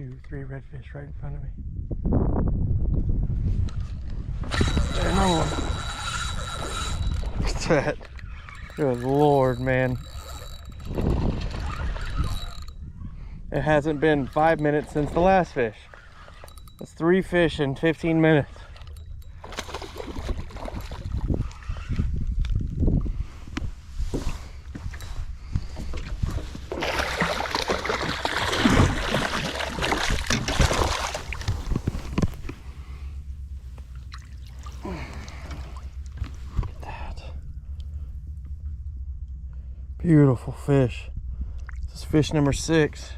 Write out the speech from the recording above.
2, 3 redfish right in front of me. There's another one. Look at that. Good Lord, man. It hasn't been 5 minutes since the last fish. That's 3 fish in 15 minutes. Beautiful fish. This is fish number 6.